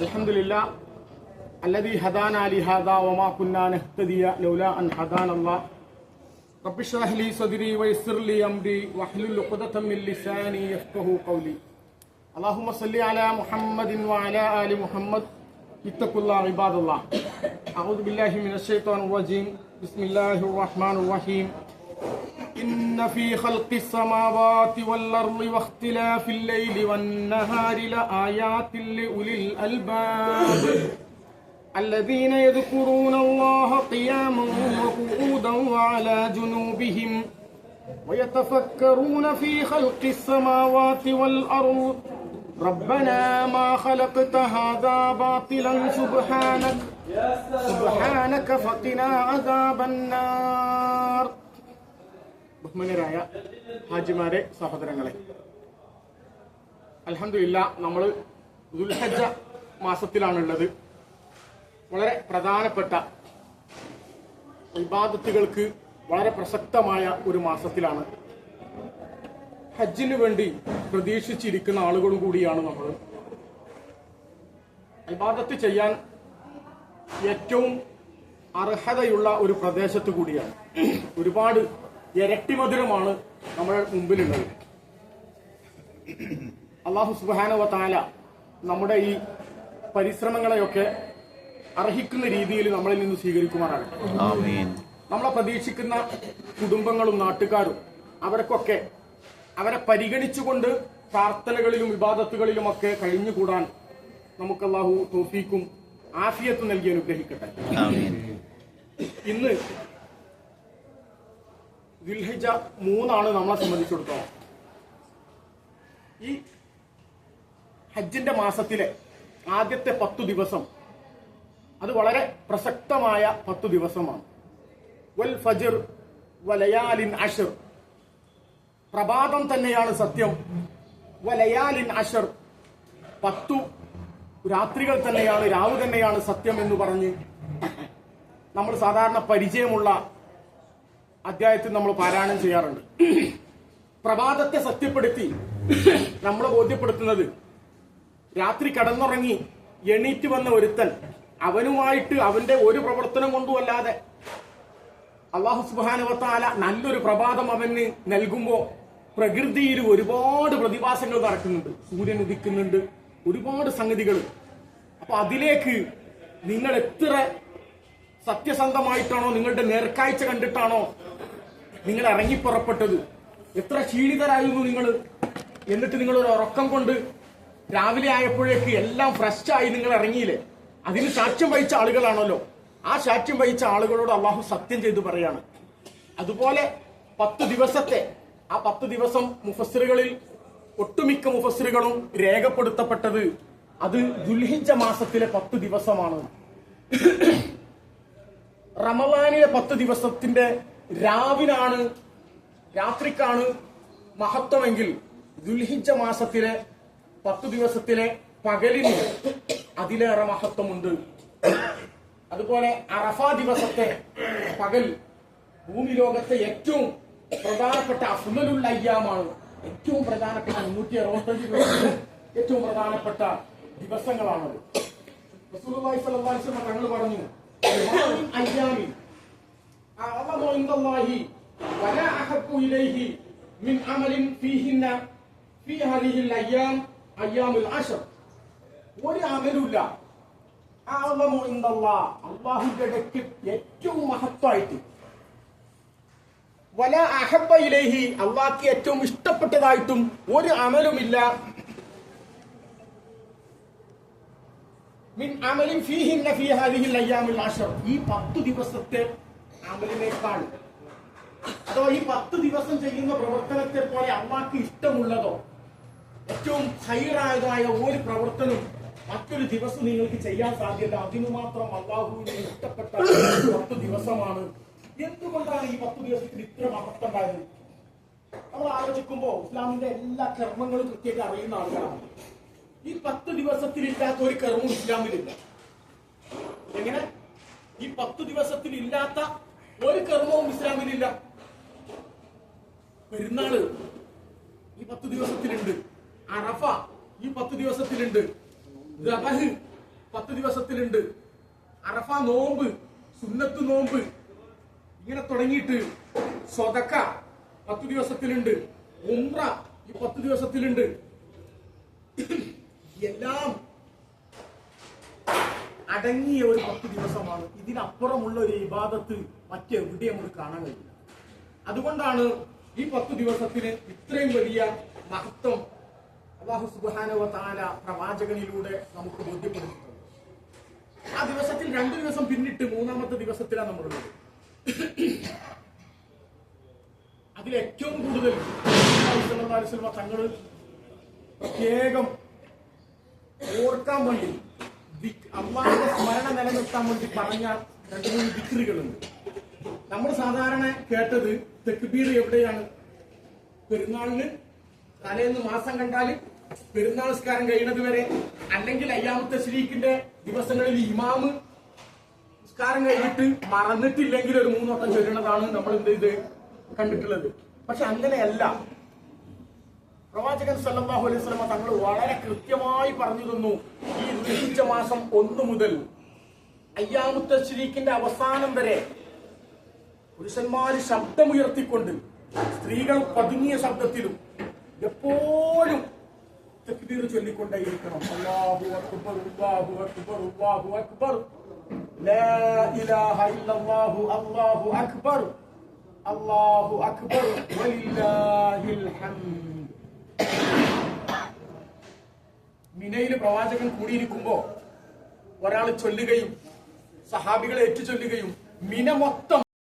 الحمد لله الذي هدانا لهذا وما كنا نهتدي لولا أن هدانا الله رب اشرح لي صدري ويسر لي أمري واحلل عقدة من لساني يفقهوا قولي اللهم صل على محمد وعلى آل محمد اتقوا الله عباد الله أعوذ بالله من الشيطان الرجيم بسم الله الرحمن الرحيم إن في خلق السماوات والأرض واختلاف الليل والنهار لآيات لأولي الألباب الذين يذكرون الله قياما وقعودا وعلى جنوبهم ويتفكرون في خلق السماوات والأرض ربنا ما خلقت هذا باطلا سبحانك فقنا عذاب النار. ബഹുമാന്യരായ ഹാജിമാരെ, സഹോദരങ്ങളെ, അൽഹംദുലില്ലാഹ് നമ്മൾ ദുൽഹജ്ജ മാസത്തിലാണുള്ളത്. വളരെ പ്രധാനപ്പെട്ട ഇബാദത്തുകൾക്ക് വളരെ പ്രസക്തമായ ഒരു മാസത്തിലാണ്. ഹജ്ജിന് വേണ്ടി പ്രതീക്ഷിച്ചിരിക്കുന്ന ആളുകളും കൂടിയാണ് നമ്മൾ. ഇബാദത്ത് ചെയ്യാൻ ഏറ്റവും അർഹതയുള്ള ഒരു പ്രദേശത്ത് കൂടിയാണ്. ഒരുപാട് ഇരട്ടി മധുരമാണ് നമ്മുടെ മുമ്പിലുള്ളത്. അല്ലാഹു സുബ്ഹാനഹു വ തആല നമ്മുടെ ഈ പരിശ്രമങ്ങളെയൊക്കെ അർഹിക്കുന്ന രീതിയിൽ നമ്മളിൽ നിന്ന് സ്വീകരിക്കുമാറാകട്ടെ. നമ്മളെ പ്രതീക്ഷിക്കുന്ന കുടുംബങ്ങളും നാട്ടുകാരും അവർക്കൊക്കെ അവരെ പരിഗണിച്ചുകൊണ്ട് പ്രാർത്ഥനകളിലും ഇബാദത്തുകളിലുമൊക്കെ കഴിഞ്ഞുകൂടാൻ നമുക്ക് അല്ലാഹു തൗഫീഖും ആഫിയത്തും നൽകി അനുഗ്രഹിക്കട്ടെ. ഇന്ന് ദുൽഹിജ്ജ 3 നമ്മളെ സംബന്ധിച്ചിടത്തോളം. ഈ ഹജ്ജിന്റെ മാസത്തിലെ ആദ്യത്തെ 10 ദിവസം അത് വളരെ പ്രസക്തമായ 10 ദിവസമാണ്. വൽ ഫജ്ർ വലയാലിൻ അശ്ർ, പ്രഭാതം തന്നെയാണ് സത്യം. വലയാലിൻ അശ്ർ, 10 രാത്രികൾ തന്നെയാണ്, രാവ് തന്നെയാണ് സത്യം എന്ന് പറഞ്ഞ് നമ്മൾ സാധാരണ പരിചയമുള്ള അധ്യായത്തിൽ നമ്മൾ പാരായണം ചെയ്യാറുണ്ട്. പ്രഭാതത്തെ സത്യപ്പെടുത്തി നമ്മളെ ബോധ്യപ്പെടുത്തുന്നത് രാത്രി കടന്നുറങ്ങി എണീറ്റ് വന്ന ഒരുത്തൻ അവനുമായിട്ട് അവന്റെ ഒരു പ്രവർത്തനം കൊണ്ടുമല്ലാതെ അല്ലാഹു സുബ്ഹാനഹു വ തആല നല്ലൊരു പ്രഭാതം അവന് നൽകുമ്പോൾ പ്രകൃതിയിൽ ഒരുപാട് പ്രതിഭാസങ്ങൾ നടക്കുന്നുണ്ട്. സൂര്യൻ ഉദിക്കുന്നുണ്ട്, ഒരുപാട് സംഗതികൾ. അപ്പൊ അതിലേക്ക് നിങ്ങൾ എത്ര സത്യസന്ധമായിട്ടാണോ, നിങ്ങളുടെ നേർക്കാഴ്ച കണ്ടിട്ടാണോ നിങ്ങൾ ഇറങ്ങിപ്പുറപ്പെട്ടത്, എത്ര ക്ഷീണിതരായിരുന്നു നിങ്ങൾ, എന്നിട്ട് നിങ്ങൾ ഒരു ഉറക്കം കൊണ്ട് രാവിലെ ആയപ്പോഴേക്ക് എല്ലാം ഫ്രഷായി നിങ്ങൾ ഇറങ്ങിയില്ലേ, അതിന് സാക്ഷ്യം വഹിച്ച ആളുകളാണല്ലോ. ആ സാക്ഷ്യം വഹിച്ച ആളുകളോട് അള്ളാഹു സത്യം ചെയ്തു പറയാണ്. അതുപോലെ 10 ദിവസത്തെ ആ 10 ദിവസം മുഫസ്സിറുകളിൽ ഒട്ടുമിക്ക മുഫസ്സിറുകളും രേഖപ്പെടുത്തപ്പെട്ടത് അത് ദുൽഹിജ്ജ മാസത്തിലെ 10 ദിവസമാണ്. റമളാനിലെ 10 ദിവസത്തിന്റെ രാത്രിക്കാണ് മഹത്വമെങ്കിൽ ദുൽഹിജ്ജ മാസത്തിലെ 10 ദിവസത്തിലെ പകലിന് അതിലേറെ മഹത്വമുണ്ട്. അതുപോലെ അറഫ ദിവസത്തെ പകൽ ഭൂമി ലോകത്തെ ഏറ്റവും പ്രധാനപ്പെട്ട അഫ്ളലുൽ അയ്യാമാണ്. ഏറ്റവും പ്രധാനപ്പെട്ട 365 ദിവസത്തിലെ ഏറ്റവും പ്രധാനപ്പെട്ട ദിവസങ്ങളാണത്. റസൂലുള്ളാഹി സ്വല്ലല്ലാഹു അലൈഹി വസല്ലം തങ്ങൾ പറഞ്ഞു, അയ്യാമി അഅ്ളമു ഇൻദല്ലാഹി വലാ അഹബ്ബു ഇലൈഹി മിൻ അമലിൻ ഫീഹിന്ന ഫീ ഹാദിഹിൽ അയ്യാം അയ്യാമുൽ അശ്ർ. ഒരു അമലുമില്ല അഅ്ളമു ഇൻദല്ലാഹ്, അല്ലാഹുവിന്റെ അടുക്കൽ ഏറ്റവും മഹത്വമായിട്ട്, വലാ അഹബ്ബ ഇലൈഹി, അല്ലാഹുവിന് ഏറ്റവും ഇഷ്ടപ്പെട്ടതായിട്ടും ഒരു അമലുമില്ല, മിൻ അമലിൻ ഫീഹിന്ന ഫീ ഹാദിഹിൽ അയ്യാമുൽ അശ്ർ, ഈ 10 ദിവസത്തെ അമലിനേക്കാൾ, അഥവാ ഈ 10 ദിവസം ചെയ്യുന്ന പ്രവർത്തനത്തെ പോലെ അള്ളാഹ്ക്ക് ഇഷ്ടമുള്ളതോ ഏറ്റവും ഹൈറായതായ ഒരു പ്രവർത്തനം മറ്റൊരു ദിവസം നിങ്ങൾക്ക് ചെയ്യാൻ സാധ്യത. അതിനു മാത്രം അള്ളാഹുവിനെ ഇഷ്ടപ്പെട്ട 10 ദിവസമാണ്. എന്തുകൊണ്ടാണ് ഈ 10 ദിവസത്തിന് ഇത്ര മഹത്വം ഉണ്ടായത്? നമ്മൾ ആലോചിക്കുമ്പോൾ ഇസ്ലാമിന്റെ എല്ലാ കർമ്മങ്ങളും കൃത്യമായിട്ട് അറിയുന്ന ആളുകളാണ്. ഈ 10 ദിവസത്തിലില്ലാത്ത ഒരു കർമ്മവും ഇസ്ലാമിലില്ല. എങ്ങനെ? ഈ 10 ദിവസത്തിൽ ഇല്ലാത്ത ഒരു കർമ്മവും ഇസ്ലാമിലില്ല. പെരുന്നാള് ഈ 10 ദിവസത്തിലുണ്ട്, അറഫ ഈ 10 ദിവസത്തിലുണ്ട്, ദബഹ് 10 ദിവസത്തിലുണ്ട്. അറഫ നോമ്പ്, സുന്നത്ത് നോമ്പ് ഇങ്ങനെ തുടങ്ങിയിട്ട് സ്വതക്ക 10 ദിവസത്തിലുണ്ട്. ഉംറ ഈ 10 ദിവസത്തിലുണ്ട്. എല്ലാം അടങ്ങിയ ഒരു 10 ദിവസമാണ്. ഇതിനപ്പുറമുള്ള ഒരു ഇബാദത്ത് മറ്റെവിടെയും നമുക്ക് കാണാൻ കഴിയില്ല. അതുകൊണ്ടാണ് ഈ 10 ദിവസത്തിന് ഇത്രയും വലിയ മഹത്വം അല്ലാഹു സുബ്ഹാനഹു വ തആല പ്രവാചകനിലൂടെ നമുക്ക് ബോധ്യപ്പെടുത്തുന്നത്. ആ ദിവസത്തിൽ 2 ദിവസം പിന്നിട്ട് 3-ാമത്തെ ദിവസത്തിലാണ് നമ്മളുള്ളത്. അതിലേറ്റവും കൂടുതൽ തങ്ങൾ പ്രത്യേകം ഓർക്കാൻ വേണ്ടി അള്ളാഹുവിന്റെ സ്മരണ നിലനിർത്താൻ വേണ്ടി പറഞ്ഞ 2-3 ദിക്റുകളുണ്ട്. നമ്മൾ സാധാരണ കേട്ടത് തക്ബീർ എവിടെയാണ്? പെരുന്നാളിന് തലേന്ന് മാസം കണ്ടാൽ പെരുന്നാൾ നിസ്കാരം കഴിയുന്നത് വരെ, അല്ലെങ്കിൽ അയ്യാമത്തെ തശ്രീഖിന്റെ ദിവസങ്ങളിൽ ഇമാമ് നിസ്കാരം കഴിഞ്ഞിട്ട് മറന്നിട്ടില്ലെങ്കിൽ ഒരു 3 വട്ടം ചൊല്ലുന്നതാണ് നമ്മൾ എന്ത് ചെയ്ത് കണ്ടിട്ടുള്ളത്. പക്ഷെ അങ്ങനെയല്ല. പ്രവാചകൻ സല്ലല്ലാഹു അലൈഹി വസല്ലം തങ്ങൾ വളരെ കൃത്യമായി പറഞ്ഞു തന്നു. ഈ ദുൽഹിജ്ജ മാസം 1 മുതൽ അയ്യാമുത്ത തശ്രീഖിന്റെ അവസാനം വരെ പുരുഷന്മാര് ശബ്ദമുയർത്തിക്കൊണ്ട്, സ്ത്രീകൾ പതുങ്ങിയ ശബ്ദത്തിലും എപ്പോഴും തക്ബീർ ചൊല്ലിക്കൊണ്ടേയിരിക്കണം. അല്ലാഹു അക്ബർ, അല്ലാഹു അക്ബർ, അല്ലാഹു അക്ബർ, ലാ ഇലാഹ ഇല്ലല്ലാഹു, അല്ലാഹു അക്ബർ, അല്ലാഹു അക്ബർ, വലില്ലാഹിൽ ഹംദ്. മിനയിൽ പ്രവാചകൻ കൂടിയിരിക്കുമ്പോ ഒരാൾ ചൊല്ലുകയും സഹാബികളെ ഏറ്റു ചൊല്ലുകയും മിന മൊത്തം